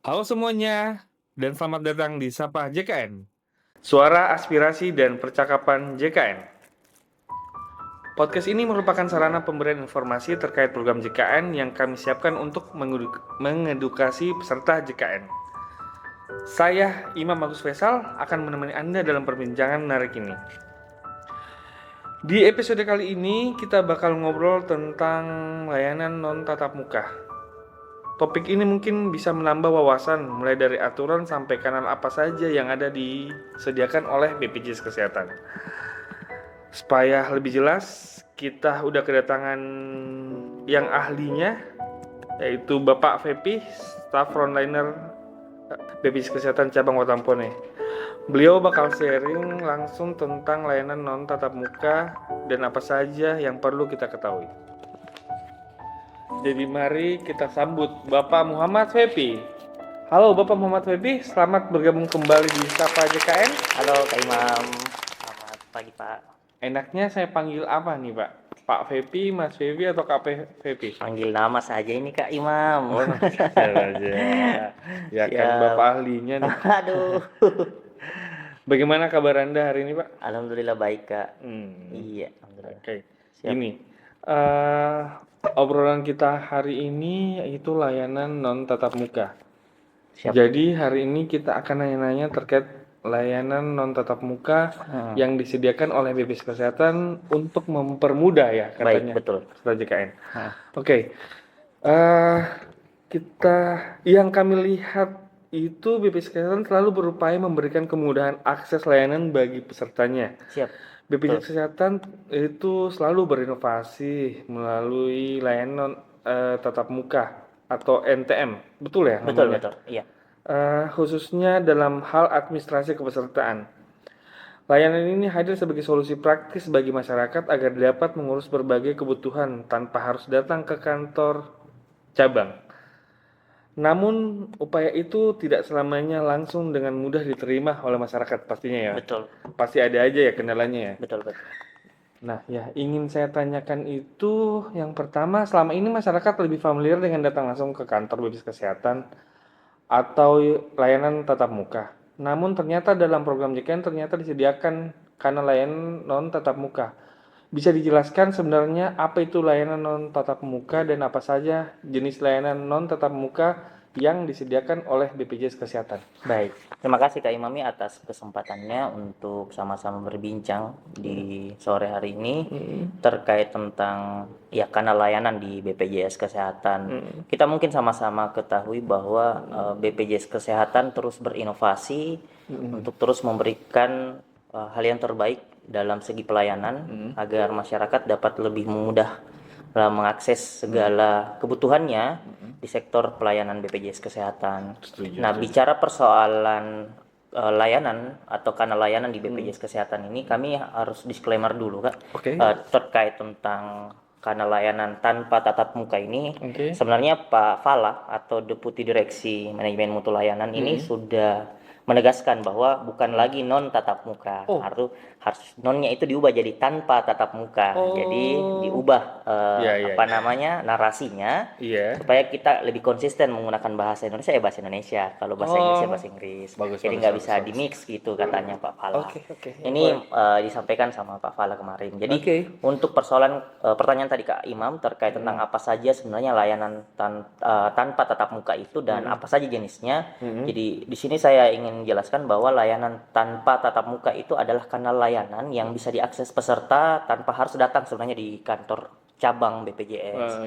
Halo semuanya, dan selamat datang di Sapa JKN. Suara aspirasi dan percakapan JKN. Podcast ini merupakan sarana pemberian informasi terkait program JKN yang kami siapkan untuk mengedukasi peserta JKN. Saya, Imam Agus Faisal, akan menemani Anda dalam perbincangan menarik ini. Di episode kali ini, kita bakal ngobrol tentang layanan non-tatap muka. Topik ini mungkin bisa menambah wawasan mulai dari aturan sampai kanal apa saja yang ada disediakan oleh BPJS Kesehatan. Supaya lebih jelas, kita udah kedatangan yang ahlinya, yaitu Bapak Fepi, staf frontliner BPJS Kesehatan Cabang Watampone. Beliau bakal sharing langsung tentang layanan non tatap muka dan apa saja yang perlu kita ketahui. Jadi mari kita sambut Bapak Muhammad Fepi. Halo Bapak Muhammad Fepi, selamat bergabung kembali di Sapa JKN. Halo Kak Imam, selamat pagi Pak. Enaknya saya panggil apa nih Pak? Pak Fepi, Mas Fepi atau Kak Fepi? Panggil nama saja ini Kak Imam. Oh, aja. Ya kan Bapak ahlinya nih. Aduh. Bagaimana kabar Anda hari ini Pak? Alhamdulillah baik Kak. Iya, alhamdulillah. Oke. Siap. Ini obrolan kita hari ini yaitu layanan non tatap muka. Siap. Jadi hari ini kita akan nanya-nanya terkait layanan non tatap muka yang disediakan oleh BPJS Kesehatan untuk mempermudah ya katanya. Baik, betul. Peserta JKN. Oke. Kita yang kami lihat itu BPJS Kesehatan selalu berupaya memberikan kemudahan akses layanan bagi pesertanya. Siap. BPJS Kesehatan itu selalu berinovasi melalui layanan tatap muka atau NTM, betul ya? Betul, namanya? betul. Iya. Khususnya dalam hal administrasi kepesertaan. Layanan ini hadir sebagai solusi praktis bagi masyarakat agar dapat mengurus berbagai kebutuhan tanpa harus datang ke kantor cabang. Namun upaya itu tidak selamanya langsung dengan mudah diterima oleh masyarakat pastinya ya. Betul. Pasti ada aja ya kendalanya ya. Betul, betul. Nah, ya ingin saya tanyakan itu yang pertama, selama ini masyarakat lebih familiar dengan datang langsung ke kantor BPJS Kesehatan atau layanan tatap muka. Namun ternyata dalam program JKN ternyata disediakan kanal layanan non tatap muka. Bisa dijelaskan sebenarnya apa itu layanan non tatap muka dan apa saja jenis layanan non tatap muka yang disediakan oleh BPJS Kesehatan? Baik. Terima kasih Kak Imami atas kesempatannya untuk sama-sama berbincang di sore hari ini terkait tentang ya kanal layanan di BPJS Kesehatan. Kita mungkin sama-sama ketahui bahwa BPJS Kesehatan terus berinovasi untuk terus memberikan hal yang terbaik dalam segi pelayanan agar masyarakat dapat lebih mudah mengakses segala kebutuhannya di sektor pelayanan BPJS Kesehatan. Nah, bicara persoalan layanan atau kanal layanan di BPJS Kesehatan ini, kami harus disclaimer dulu Kak. Oke. Terkait tentang kanal layanan tanpa tatap muka ini. Oke. Sebenarnya Pak Fala atau Deputi Direksi Manajemen Mutu Layanan ini sudah menegaskan bahwa bukan lagi non tatap muka, harus nonnya itu diubah jadi tanpa tatap muka. Jadi diubah narasinya supaya kita lebih konsisten menggunakan bahasa Indonesia bahasa Indonesia, kalau bahasa Inggris bahasa Inggris. Jadi nggak bisa di mix gitu katanya Pak Fala. Ini disampaikan sama Pak Fala kemarin. Jadi untuk persoalan pertanyaan tadi Kak Imam terkait tentang apa saja sebenarnya layanan tanpa tatap muka itu dan apa saja jenisnya. Jadi di sini saya ingin menjelaskan bahwa layanan tanpa tatap muka itu adalah kanal layanan yang bisa diakses peserta tanpa harus datang sebenarnya di kantor cabang BPJS.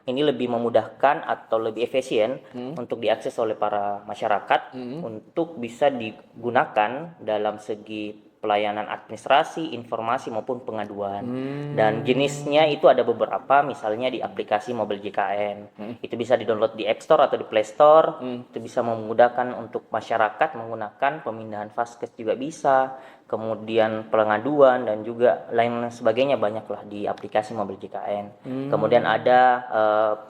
Ini lebih memudahkan atau lebih efisien untuk diakses oleh para masyarakat untuk bisa digunakan dalam segi pelayanan administrasi, informasi maupun pengaduan. Dan jenisnya itu ada beberapa, misalnya di aplikasi mobil JKN. Itu bisa di-download di App Store atau di Play Store. Itu bisa memudahkan untuk masyarakat menggunakan pemindahan vaskes juga bisa. kemudian pengaduan dan juga lain sebagainya banyaklah di aplikasi Mobil JKN. Kemudian ada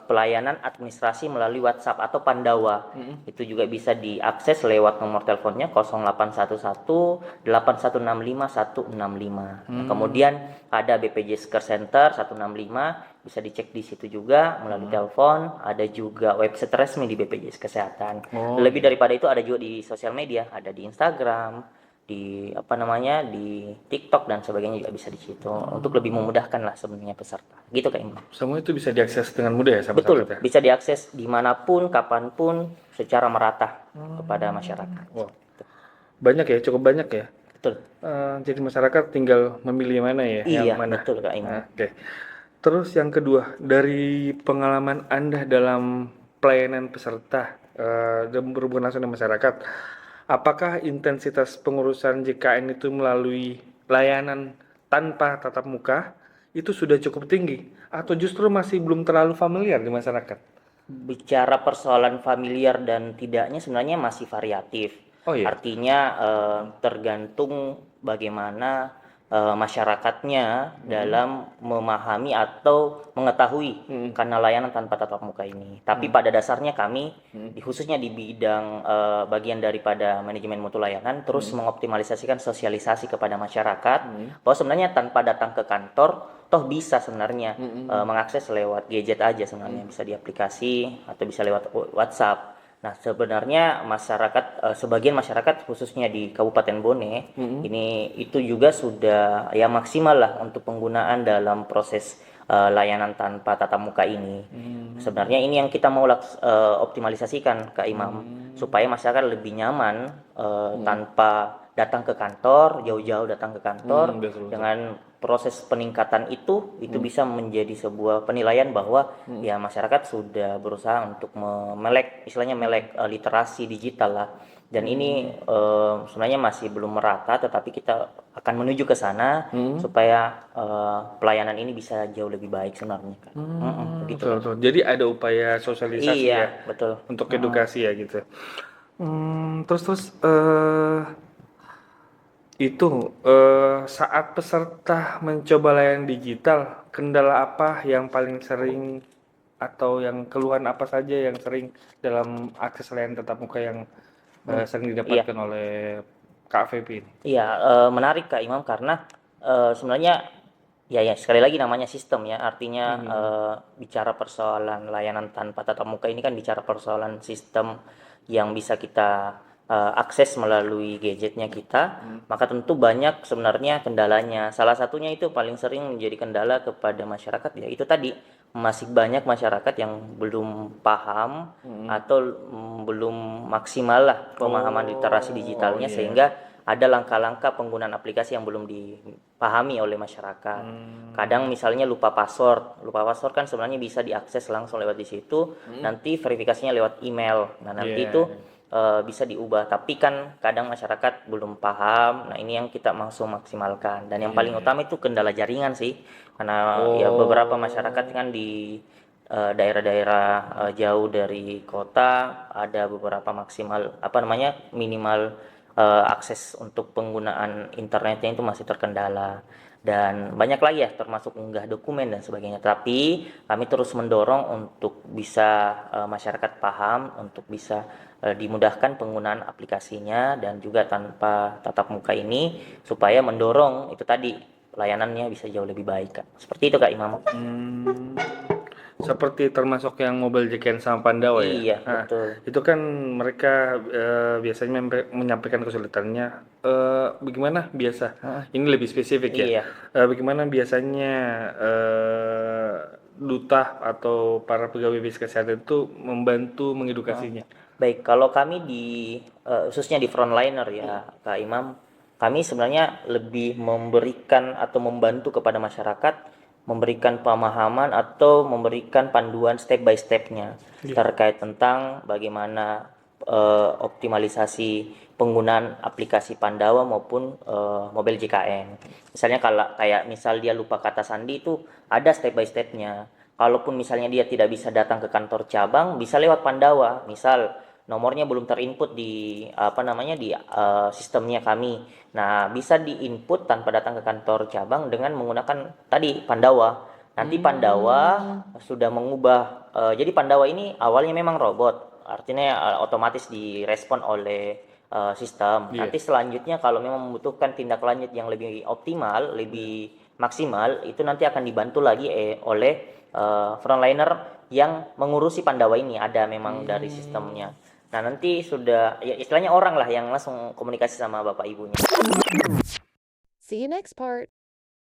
pelayanan administrasi melalui WhatsApp atau Pandawa. Itu juga bisa diakses lewat nomor teleponnya 0811 8165 165. Nah, kemudian ada BPJS Care Center 165, bisa dicek di situ juga melalui telepon. Ada juga website resmi di BPJS Kesehatan. Lebih daripada itu ada juga di sosial media, ada di Instagram, di di TikTok dan sebagainya juga bisa di situ untuk lebih memudahkan lah sebenarnya peserta. Gitu Kak Imam. Semua itu bisa diakses dengan mudah ya, Betul, ya? Bisa diakses dimanapun, kapanpun, secara merata kepada masyarakat. Wow. Banyak ya, cukup banyak ya. Betul. Jadi masyarakat tinggal memilih mana ya, iya, yang mana. Betul Kak Imam. Oke. Terus yang kedua, dari pengalaman Anda dalam pelayanan peserta dan berhubungan langsung dengan masyarakat, apakah intensitas pengurusan JKN itu melalui layanan tanpa tatap muka itu sudah cukup tinggi atau justru masih belum terlalu familiar di masyarakat? Bicara persoalan familiar dan tidaknya sebenarnya masih variatif. Oh iya. Artinya tergantung bagaimana masyarakatnya dalam memahami atau mengetahui karena layanan tanpa tatap muka ini. Tapi pada dasarnya kami khususnya di bidang bagian daripada manajemen mutu layanan terus mengoptimalisasikan sosialisasi kepada masyarakat bahwa sebenarnya tanpa datang ke kantor toh bisa sebenarnya mengakses lewat gadget aja sebenarnya, bisa di aplikasi atau bisa lewat WhatsApp. Nah, sebenarnya masyarakat sebagian masyarakat khususnya di Kabupaten Bone ini itu juga sudah ya maksimal lah untuk penggunaan dalam proses layanan tanpa tatap muka ini. Sebenarnya ini yang kita mau optimalisasikan Kak Imam supaya masyarakat lebih nyaman tanpa datang ke kantor, jauh-jauh datang ke kantor. Dengan proses peningkatan itu bisa menjadi sebuah penilaian bahwa ya masyarakat sudah berusaha untuk melek literasi digital lah. Dan ini sebenarnya masih belum merata, tetapi kita akan menuju ke sana supaya pelayanan ini bisa jauh lebih baik sebenarnya. Betul. Jadi ada upaya sosialisasi ya, betul. Untuk edukasi ya gitu. Terus itu saat peserta mencoba layanan digital, kendala apa yang paling sering atau yang keluhan apa saja yang sering dalam akses layanan tatap muka yang sering didapatkan oleh Kak Febi ini? Iya, menarik Kak Imam karena sebenarnya ya sekali lagi namanya sistem ya, artinya bicara persoalan layanan tanpa tatap muka ini kan bicara persoalan sistem yang bisa kita akses melalui gadgetnya kita, maka tentu banyak sebenarnya kendalanya. Salah satunya itu paling sering menjadi kendala kepada masyarakat ya itu tadi, masih banyak masyarakat yang belum paham atau belum maksimal lah pemahaman literasi digitalnya sehingga ada langkah-langkah penggunaan aplikasi yang belum dipahami oleh masyarakat. Kadang misalnya lupa password kan sebenarnya bisa diakses langsung lewat di situ, nanti verifikasinya lewat email. Nah, nanti itu bisa diubah, tapi kan kadang masyarakat belum paham. Nah, ini yang kita maksimalkan. Dan yang paling utama itu kendala jaringan sih, karena ya beberapa masyarakat kan di daerah-daerah jauh dari kota ada beberapa minimal akses untuk penggunaan internetnya itu masih terkendala. Dan banyak lagi ya, termasuk unggah dokumen dan sebagainya. Tapi kami terus mendorong untuk bisa masyarakat paham, untuk bisa dimudahkan penggunaan aplikasinya dan juga tanpa tatap muka ini supaya mendorong itu tadi layanannya bisa jauh lebih baik Kak. Seperti itu Kak Imam. Seperti termasuk yang Mobil JKN sama Pandawa ya? Iya, betul. Itu kan mereka biasanya menyampaikan kesulitannya. Bagaimana biasa? Ini lebih spesifik ya? Iya. Bagaimana biasanya duta atau para pegawai BPJS Kesehatan itu membantu mengedukasinya? Baik, kalau kami khususnya di frontliner ya Kak Imam, kami sebenarnya lebih memberikan atau membantu kepada masyarakat, memberikan pemahaman atau memberikan panduan step by stepnya terkait tentang bagaimana optimalisasi penggunaan aplikasi Pandawa maupun Mobil JKN. Misalnya kayak misal dia lupa kata sandi itu ada step by stepnya. Kalaupun misalnya dia tidak bisa datang ke kantor cabang, bisa lewat Pandawa. Misal nomornya belum terinput di apa namanya di sistemnya kami. Nah, bisa diinput tanpa datang ke kantor cabang dengan menggunakan tadi Pandawa. Nanti Pandawa sudah mengubah jadi Pandawa ini awalnya memang robot, artinya otomatis direspon oleh sistem. Iya. Nanti selanjutnya kalau memang membutuhkan tindak lanjut yang lebih optimal, lebih maksimal, itu nanti akan dibantu lagi oleh frontliner yang mengurusi Pandawa ini, ada memang dari sistemnya. Nah, nanti sudah ya istilahnya orang lah yang langsung komunikasi sama bapak ibunya. See you next part.